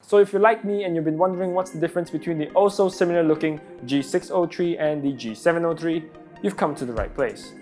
So if you're like me and you've been wondering what's the difference between the also similar looking G603 and the G703, you've come to the right place.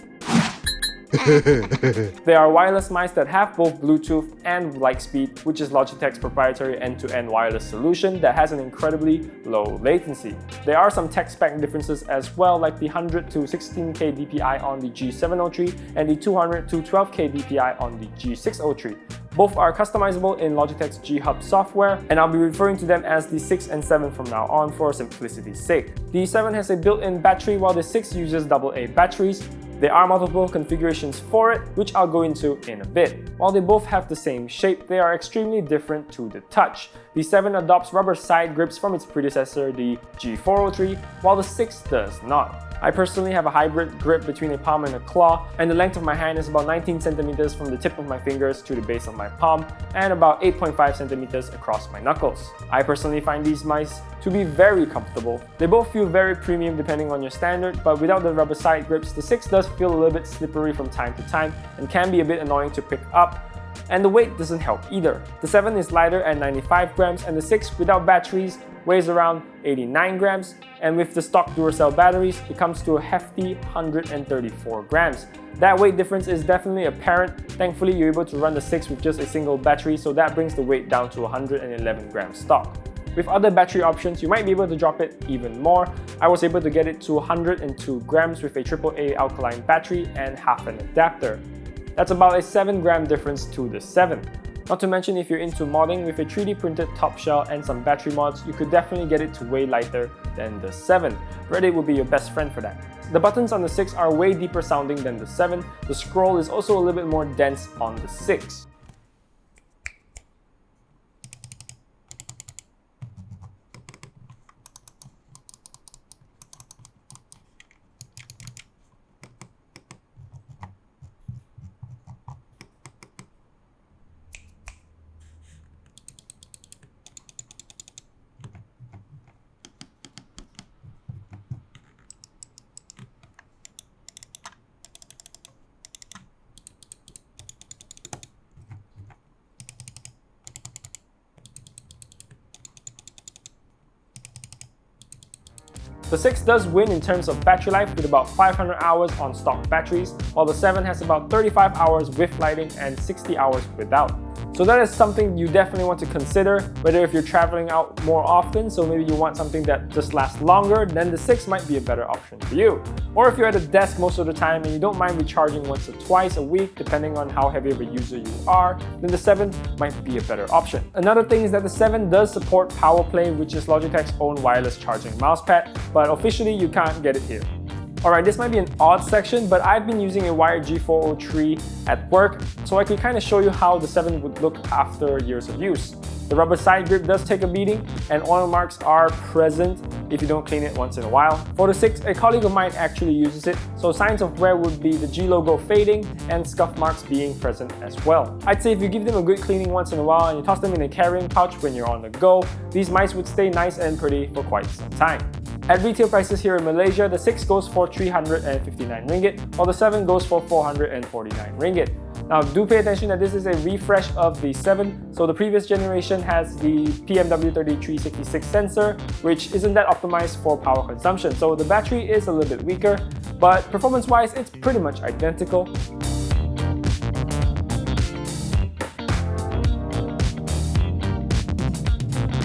They are wireless mice that have both Bluetooth and Lightspeed, which is Logitech's proprietary end-to-end wireless solution that has an incredibly low latency. There are some tech spec differences as well, like the 100 to 16K DPI on the G703 and the 200 to 12K DPI on the G603. Both are customizable in Logitech's G Hub software, and I'll be referring to them as the 6 and 7 from now on for simplicity's sake. The 7 has a built-in battery while the 6 uses AA batteries. There are multiple configurations for it, which I'll go into in a bit. While they both have the same shape, they are extremely different to the touch. The 7 adopts rubber side grips from its predecessor, the G403, while the 6 does not. I personally have a hybrid grip between a palm and a claw, and the length of my hand is about 19 centimeters from the tip of my fingers to the base of my palm, and about 8.5 centimeters across my knuckles. I personally find these mice to be very comfortable. They both feel very premium depending on your standard, but without the rubber side grips, the 6 does feel a little bit slippery from time to time and can be a bit annoying to pick up. And the weight doesn't help either. The 7 is lighter at 95 grams and the 6 without batteries weighs around 89 grams, and with the stock Duracell batteries, it comes to a hefty 134 grams. That weight difference is definitely apparent. Thankfully, you're able to run the 6 with just a single battery, so that brings the weight down to 111 grams stock. With other battery options, you might be able to drop it even more. I was able to get it to 102 grams with a AAA alkaline battery and half an adapter. That's about a 7 gram difference to the 7. Not to mention, if you're into modding with a 3D printed top shell and some battery mods, you could definitely get it to way lighter than the 7. Reddit will be your best friend for that. The buttons on the 6 are way deeper sounding than the 7. The scroll is also a little bit more dense on the 6. The 6 does win in terms of battery life with about 500 hours on stock batteries, while the 7 has about 35 hours with lighting and 60 hours without. So that is something you definitely want to consider, whether if you're traveling out more often, so maybe you want something that just lasts longer, then the 6 might be a better option for you. Or if you're at a desk most of the time and you don't mind recharging once or twice a week, depending on how heavy of a user you are, then the 7 might be a better option. Another thing is that the 7 does support PowerPlay, which is Logitech's own wireless charging mousepad, but officially you can't get it here. Alright, this might be an odd section, but I've been using a wired G403 at work, so I could kind of show you how the 7 would look after years of use. The rubber side grip does take a beating, and oil marks are present if you don't clean it once in a while. For the 6, a colleague of mine actually uses it, so signs of wear would be the G logo fading and scuff marks being present as well. I'd say if you give them a good cleaning once in a while and you toss them in a carrying pouch when you're on the go, these mice would stay nice and pretty for quite some time. At retail prices here in Malaysia, the 6 goes for 359 ringgit, while the 7 goes for 449 ringgit. Now do pay attention that this is a refresh of the 7, so the previous generation has the PMW3366 sensor, which isn't that optimized for power consumption, so the battery is a little bit weaker, but performance-wise it's pretty much identical.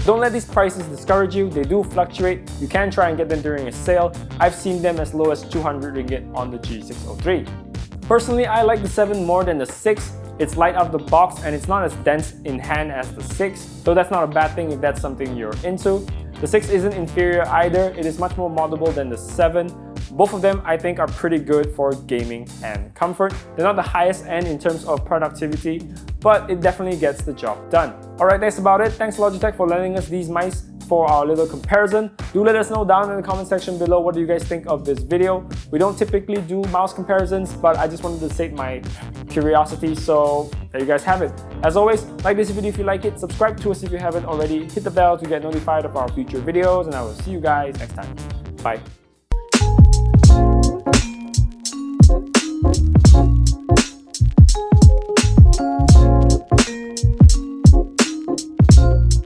Don't let these prices discourage you, they do fluctuate. You can try and get them during a sale. I've seen them as low as 200 ringgit on the G603. Personally, I like the 7 more than the 6. It's light out of the box and it's not as dense in hand as the 6, so that's not a bad thing if that's something you're into. The 6 isn't inferior either, it is much more moddable than the 7. Both of them I think are pretty good for gaming and comfort. They're not the highest end in terms of productivity, but it definitely gets the job done. Alright, that's about it. Thanks Logitech for lending us these mice for our little comparison. Do let us know down in the comment section below what do you guys think of this video. We don't typically do mouse comparisons, but I just wanted to sate my curiosity, so there you guys have it. As always, like this video if you like it, subscribe to us if you haven't already, hit the bell to get notified of our future videos, and I will see you guys next time. Bye.